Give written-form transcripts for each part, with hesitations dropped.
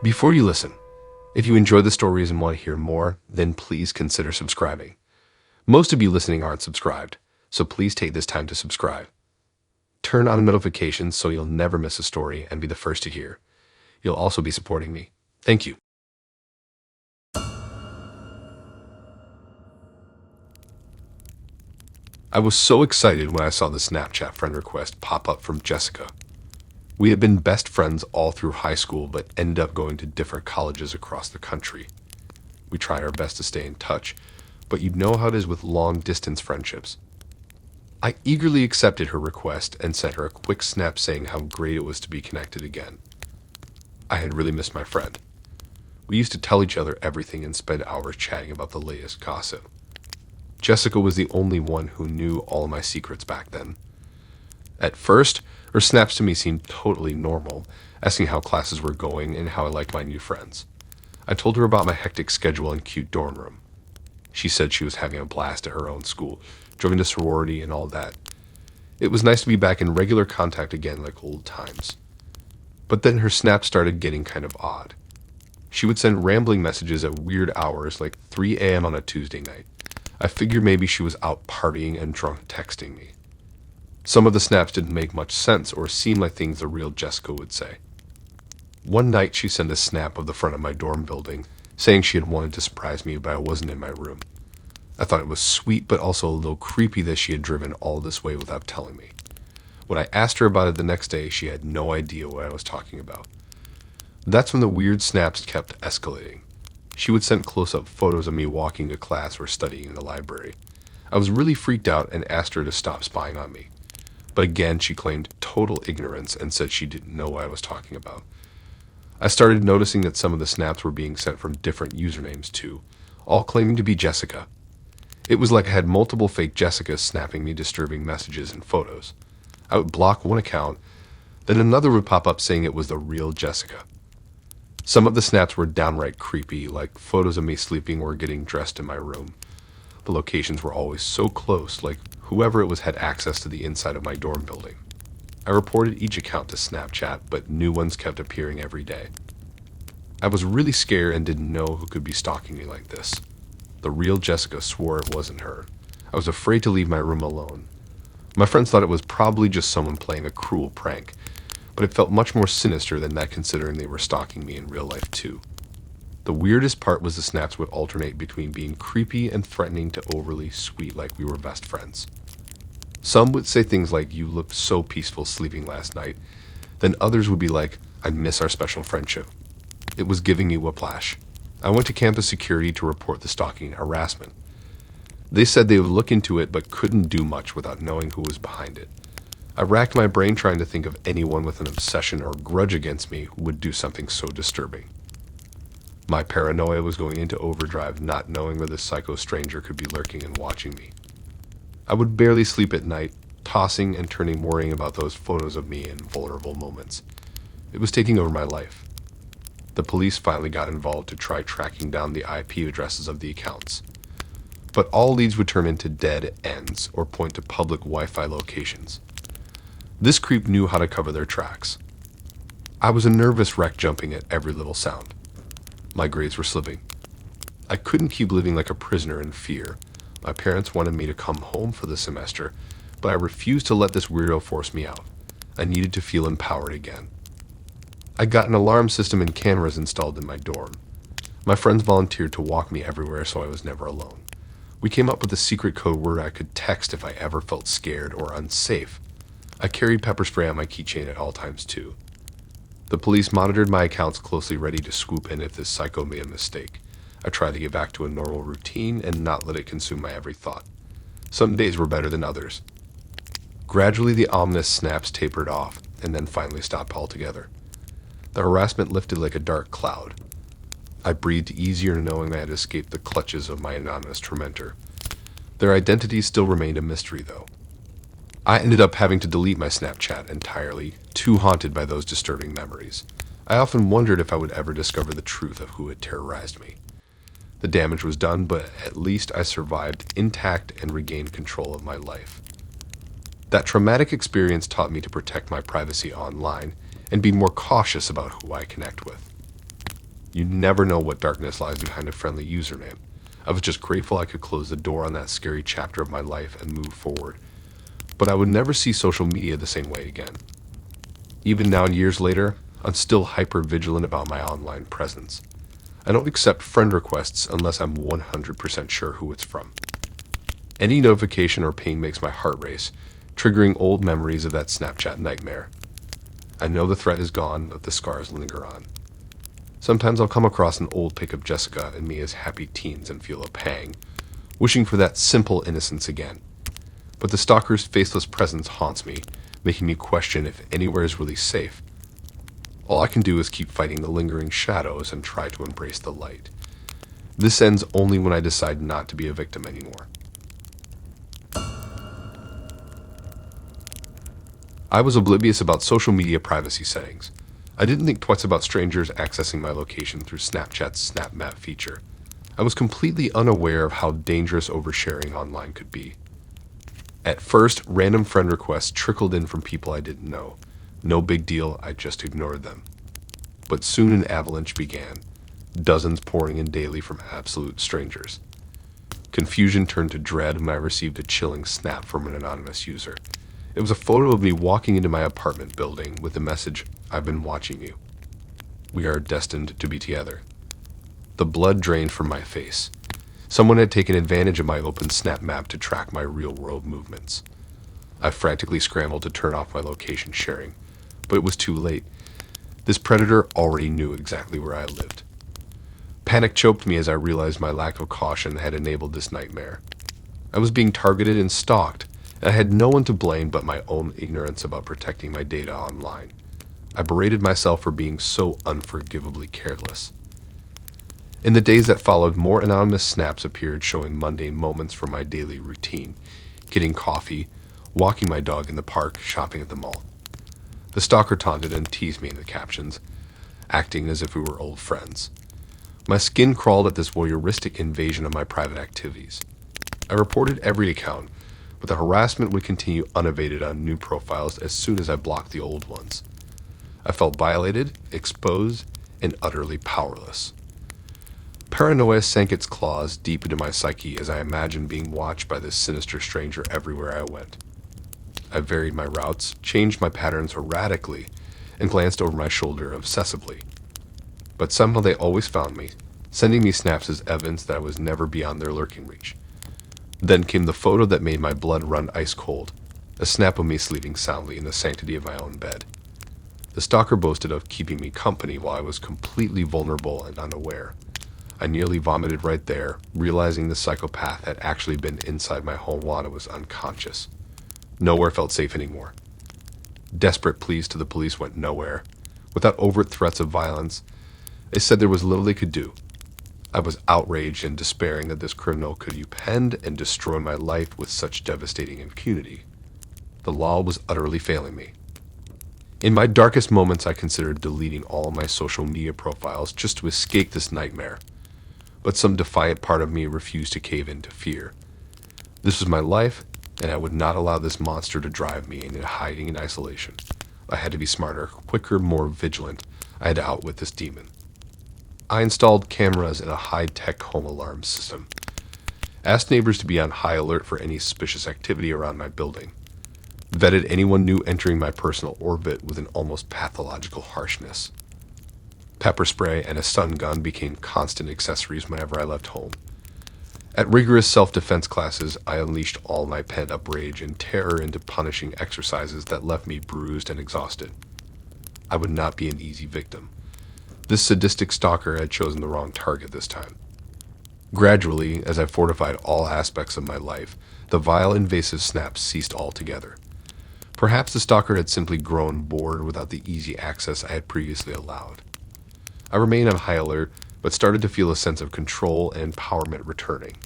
Before you listen, if you enjoy the stories and want to hear more, then please consider subscribing. Most of you listening aren't subscribed, so please take this time to subscribe. Turn on notifications so you'll never miss a story and be the first to hear. You'll also be supporting me. Thank you. I was so excited when I saw the Snapchat friend request pop up from Jessica. We had been best friends all through high school, but ended up going to different colleges across the country. We tried our best to stay in touch, but you know how it is with long-distance friendships. I eagerly accepted her request and sent her a quick snap saying how great it was to be connected again. I had really missed my friend. We used to tell each other everything and spend hours chatting about the latest gossip. Jessica was the only one who knew all my secrets back then. At first, her snaps to me seemed totally normal, asking how classes were going and how I liked my new friends. I told her about my hectic schedule and cute dorm room. She said she was having a blast at her own school, joining the sorority and all that. It was nice to be back in regular contact again like old times. But then her snaps started getting kind of odd. She would send rambling messages at weird hours like 3 a.m. on a Tuesday night. I figured maybe she was out partying and drunk texting me. Some of the snaps didn't make much sense or seem like things the real Jessica would say. One night she sent a snap of the front of my dorm building, saying she had wanted to surprise me but I wasn't in my room. I thought it was sweet but also a little creepy that she had driven all this way without telling me. When I asked her about it the next day, she had no idea what I was talking about. That's when the weird snaps kept escalating. She would send close-up photos of me walking to class or studying in the library. I was really freaked out and asked her to stop spying on me. But again, she claimed total ignorance and said she didn't know what I was talking about. I started noticing that some of the snaps were being sent from different usernames too, all claiming to be Jessica. It was like I had multiple fake Jessicas snapping me disturbing messages and photos. I would block one account, then another would pop up saying it was the real Jessica. Some of the snaps were downright creepy, like photos of me sleeping or getting dressed in my room. The locations were always so close, like whoever it was had access to the inside of my dorm building. I reported each account to Snapchat, but new ones kept appearing every day. I was really scared and didn't know who could be stalking me like this. The real Jessica swore it wasn't her. I was afraid to leave my room alone. My friends thought it was probably just someone playing a cruel prank, but it felt much more sinister than that considering they were stalking me in real life too. The weirdest part was the snaps would alternate between being creepy and threatening to overly sweet like we were best friends. Some would say things like, "You looked so peaceful sleeping last night." Then others would be like, "I miss our special friendship." It was giving me whiplash. I went to campus security to report the stalking and harassment. They said they would look into it but couldn't do much without knowing who was behind it. I racked my brain trying to think of anyone with an obsession or grudge against me who would do something so disturbing. My paranoia was going into overdrive, not knowing where this psycho stranger could be lurking and watching me. I would barely sleep at night, tossing and turning worrying about those photos of me in vulnerable moments. It was taking over my life. The police finally got involved to try tracking down the IP addresses of the accounts. But all leads would turn into dead ends or point to public Wi-Fi locations. This creep knew how to cover their tracks. I was a nervous wreck jumping at every little sound. My grades were slipping. I couldn't keep living like a prisoner in fear. My parents wanted me to come home for the semester, but I refused to let this weirdo force me out. I needed to feel empowered again. I got an alarm system and cameras installed in my dorm. My friends volunteered to walk me everywhere so I was never alone. We came up with a secret code word I could text if I ever felt scared or unsafe. I carried pepper spray on my keychain at all times too. The police monitored my accounts closely, ready to swoop in if this psycho made a mistake. I tried to get back to a normal routine and not let it consume my every thought. Some days were better than others. Gradually, the ominous snaps tapered off and then finally stopped altogether. The harassment lifted like a dark cloud. I breathed easier knowing I had escaped the clutches of my anonymous tormentor. Their identities still remained a mystery, though. I ended up having to delete my Snapchat entirely, too haunted by those disturbing memories. I often wondered if I would ever discover the truth of who had terrorized me. The damage was done, but at least I survived intact and regained control of my life. That traumatic experience taught me to protect my privacy online and be more cautious about who I connect with. You never know what darkness lies behind a friendly username. I was just grateful I could close the door on that scary chapter of my life and move forward. But I would never see social media the same way again. Even now, years later, I'm still hyper-vigilant about my online presence. I don't accept friend requests unless I'm 100% sure who it's from. Any notification or ping makes my heart race, triggering old memories of that Snapchat nightmare. I know the threat is gone, but the scars linger on. Sometimes I'll come across an old pic of Jessica and me as happy teens and feel a pang, wishing for that simple innocence again. But the stalker's faceless presence haunts me, making me question if anywhere is really safe. All I can do is keep fighting the lingering shadows and try to embrace the light. This ends only when I decide not to be a victim anymore. I was oblivious about social media privacy settings. I didn't think twice about strangers accessing my location through Snapchat's Snap Map feature. I was completely unaware of how dangerous oversharing online could be. At first, random friend requests trickled in from people I didn't know. No big deal, I just ignored them. But soon an avalanche began, dozens pouring in daily from absolute strangers. Confusion turned to dread when I received a chilling snap from an anonymous user. It was a photo of me walking into my apartment building with the message, "I've been watching you. We are destined to be together." The blood drained from my face. Someone had taken advantage of my open Snap Map to track my real-world movements. I frantically scrambled to turn off my location sharing, but it was too late. This predator already knew exactly where I lived. Panic choked me as I realized my lack of caution had enabled this nightmare. I was being targeted and stalked, and I had no one to blame but my own ignorance about protecting my data online. I berated myself for being so unforgivably careless. In the days that followed, more anonymous snaps appeared showing mundane moments from my daily routine: getting coffee, walking my dog in the park, shopping at the mall. The stalker taunted and teased me in the captions, acting as if we were old friends. My skin crawled at this voyeuristic invasion of my private activities. I reported every account, but the harassment would continue unabated on new profiles as soon as I blocked the old ones. I felt violated, exposed, and utterly powerless. Paranoia sank its claws deep into my psyche as I imagined being watched by this sinister stranger everywhere I went. I varied my routes, changed my patterns erratically, and glanced over my shoulder obsessively. But somehow they always found me, sending me snaps as evidence that I was never beyond their lurking reach. Then came the photo that made my blood run ice cold, a snap of me sleeping soundly in the sanctity of my own bed. The stalker boasted of keeping me company while I was completely vulnerable and unaware. I nearly vomited right there, realizing the psychopath had actually been inside my home while I was unconscious. Nowhere felt safe anymore. Desperate pleas to the police went nowhere. Without overt threats of violence, they said there was little they could do. I was outraged and despairing that this criminal could upend and destroy my life with such devastating impunity. The law was utterly failing me. In my darkest moments, I considered deleting all of my social media profiles just to escape this nightmare. But some defiant part of me refused to cave into fear. This was my life, and I would not allow this monster to drive me into hiding in isolation. I had to be smarter, quicker, more vigilant. I had to outwit this demon. I installed cameras in a high-tech home alarm system. Asked neighbors to be on high alert for any suspicious activity around my building. Vetted anyone new entering my personal orbit with an almost pathological harshness. Pepper spray and a stun gun became constant accessories whenever I left home. At rigorous self-defense classes, I unleashed all my pent-up rage and terror into punishing exercises that left me bruised and exhausted. I would not be an easy victim. This sadistic stalker had chosen the wrong target this time. Gradually, as I fortified all aspects of my life, the vile, invasive snaps ceased altogether. Perhaps the stalker had simply grown bored without the easy access I had previously allowed. I remained on high alert, but started to feel a sense of control and empowerment returning.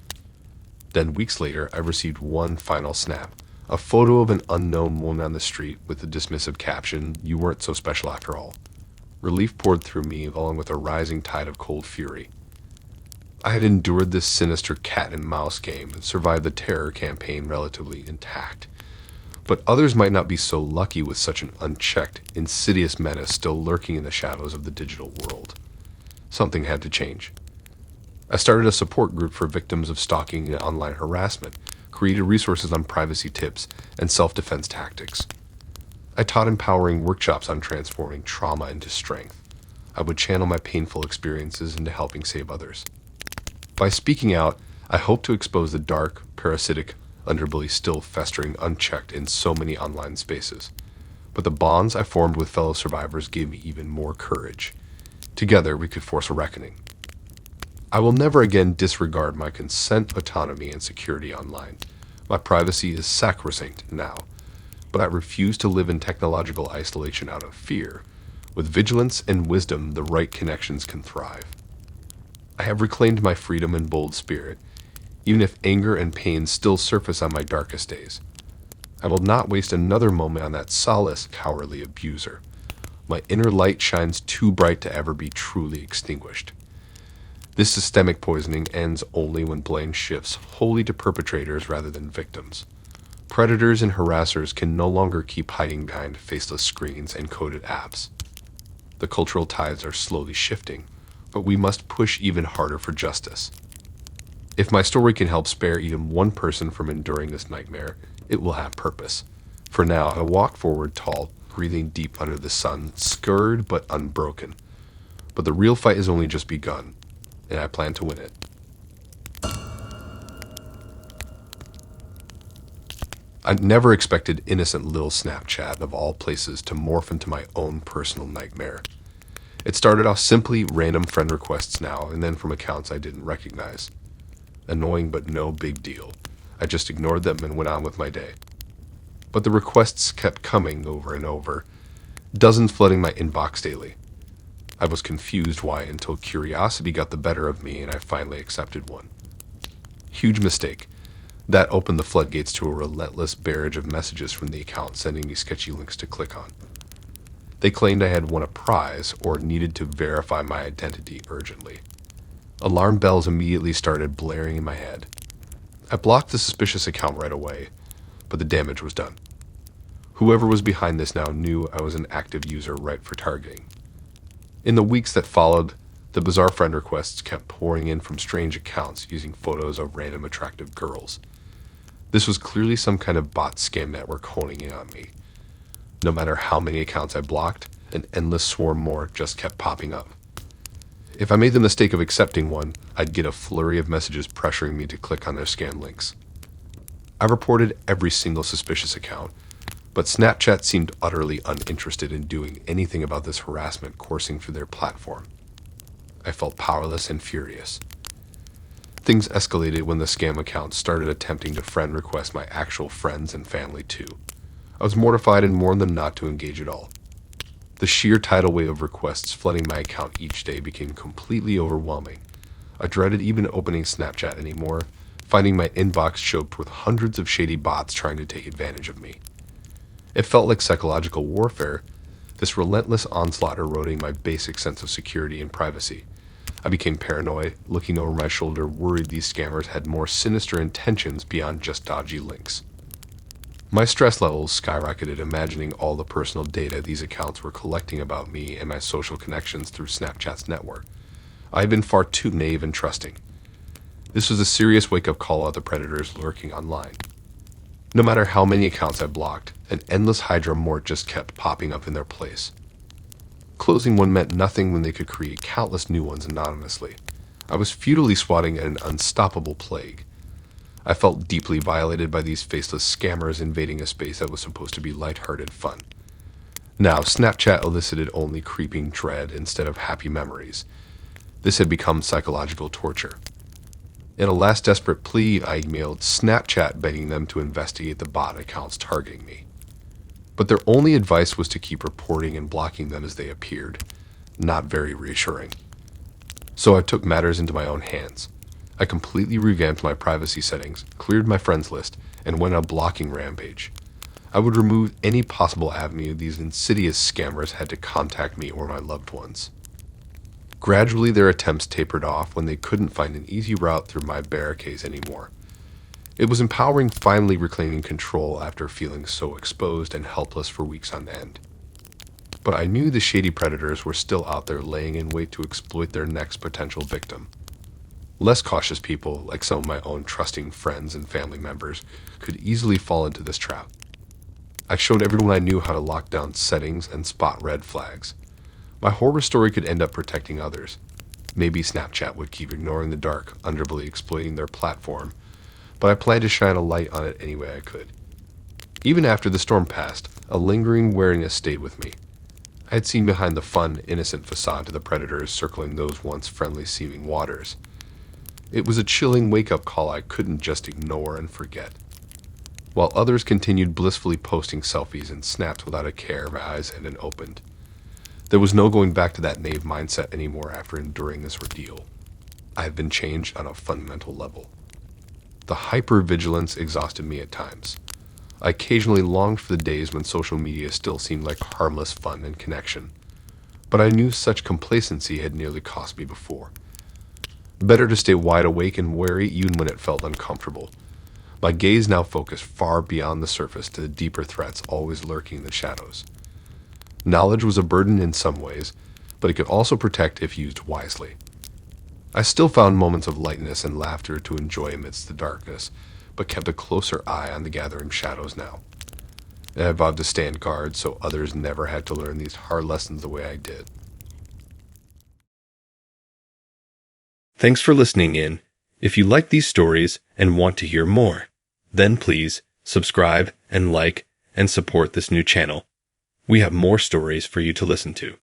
Then weeks later, I received one final snap, a photo of an unknown woman on the street with the dismissive caption, "You weren't so special after all." Relief poured through me along with a rising tide of cold fury. I had endured this sinister cat and mouse game and survived the terror campaign relatively intact. But others might not be so lucky with such an unchecked, insidious menace still lurking in the shadows of the digital world. Something had to change. I started a support group for victims of stalking and online harassment, created resources on privacy tips and self-defense tactics. I taught empowering workshops on transforming trauma into strength. I would channel my painful experiences into helping save others. By speaking out, I hope to expose the dark, parasitic underbelly still festering unchecked in so many online spaces. But the bonds I formed with fellow survivors gave me even more courage. Together, we could force a reckoning. I will never again disregard my consent, autonomy, and security online. My privacy is sacrosanct now, but I refuse to live in technological isolation out of fear. With vigilance and wisdom, the right connections can thrive. I have reclaimed my freedom and bold spirit, even if anger and pain still surface on my darkest days. I will not waste another moment on that soulless, cowardly abuser. My inner light shines too bright to ever be truly extinguished. This systemic poisoning ends only when blame shifts wholly to perpetrators rather than victims. Predators and harassers can no longer keep hiding behind faceless screens and coded apps. The cultural tides are slowly shifting, but we must push even harder for justice. If my story can help spare even one person from enduring this nightmare, it will have purpose. For now, I walk forward tall, breathing deep under the sun, scared but unbroken. But the real fight has only just begun, and I plan to win it. I never expected innocent little Snapchat of all places to morph into my own personal nightmare. It started off simply random friend requests now, and then from accounts I didn't recognize. Annoying but no big deal. I just ignored them and went on with my day. But the requests kept coming over and over, dozens flooding my inbox daily. I was confused why until curiosity got the better of me and I finally accepted one. Huge mistake. That opened the floodgates to a relentless barrage of messages from the account sending me sketchy links to click on. They claimed I had won a prize or needed to verify my identity urgently. Alarm bells immediately started blaring in my head. I blocked the suspicious account right away, but the damage was done. Whoever was behind this now knew I was an active user ripe for targeting. In the weeks that followed, the bizarre friend requests kept pouring in from strange accounts using photos of random attractive girls. This was clearly some kind of bot scam network honing in on me. No matter how many accounts I blocked, an endless swarm more just kept popping up. If I made the mistake of accepting one, I'd get a flurry of messages pressuring me to click on their scam links. I reported every single suspicious account, but Snapchat seemed utterly uninterested in doing anything about this harassment coursing through their platform. I felt powerless and furious. Things escalated when the scam account started attempting to friend request my actual friends and family too. I was mortified and warned them not to engage at all. The sheer tidal wave of requests flooding my account each day became completely overwhelming. I dreaded even opening Snapchat anymore, finding my inbox choked with hundreds of shady bots trying to take advantage of me. It felt like psychological warfare, this relentless onslaught eroding my basic sense of security and privacy. I became paranoid, looking over my shoulder, worried these scammers had more sinister intentions beyond just dodgy links. My stress levels skyrocketed imagining all the personal data these accounts were collecting about me and my social connections through Snapchat's network. I had been far too naive and trusting. This was a serious wake-up call of the predators lurking online. No matter how many accounts I blocked, an endless hydra mort just kept popping up in their place. Closing one meant nothing when they could create countless new ones anonymously. I was futilely swatting at an unstoppable plague. I felt deeply violated by these faceless scammers invading a space that was supposed to be lighthearted fun. Now, Snapchat elicited only creeping dread instead of happy memories. This had become psychological torture. In a last desperate plea, I emailed Snapchat begging them to investigate the bot accounts targeting me. But their only advice was to keep reporting and blocking them as they appeared. Not very reassuring. So I took matters into my own hands. I completely revamped my privacy settings, cleared my friends list, and went on a blocking rampage. I would remove any possible avenue these insidious scammers had to contact me or my loved ones. Gradually, their attempts tapered off when they couldn't find an easy route through my barricades anymore. It was empowering finally reclaiming control after feeling so exposed and helpless for weeks on end. but I knew the shady predators were still out there laying in wait to exploit their next potential victim. Less cautious people, like some of my own trusting friends and family members, could easily fall into this trap. I showed everyone I knew how to lock down settings and spot red flags. My horror story could end up protecting others. Maybe Snapchat would keep ignoring the dark, underbelly exploiting their platform, but I planned to shine a light on it any way I could. Even after the storm passed, a lingering wariness stayed with me. I had seen behind the fun, innocent facade to the predators circling those once friendly-seeming waters. It was a chilling wake-up call I couldn't just ignore and forget. While others continued blissfully posting selfies and snaps without a care, my eyes had been opened. There was no going back to that naive mindset anymore after enduring this ordeal. I had been changed on a fundamental level. The hyper-vigilance exhausted me at times. I occasionally longed for the days when social media still seemed like harmless fun and connection, but I knew such complacency had nearly cost me before. Better to stay wide awake and wary even when it felt uncomfortable. My gaze now focused far beyond the surface to the deeper threats always lurking in the shadows. Knowledge was a burden in some ways, but it could also protect if used wisely. I still found moments of lightness and laughter to enjoy amidst the darkness, but kept a closer eye on the gathering shadows now. And I vowed to stand guard so others never had to learn these hard lessons the way I did. Thanks for listening in. If you like these stories and want to hear more, then please subscribe and like and support this new channel. We have more stories for you to listen to.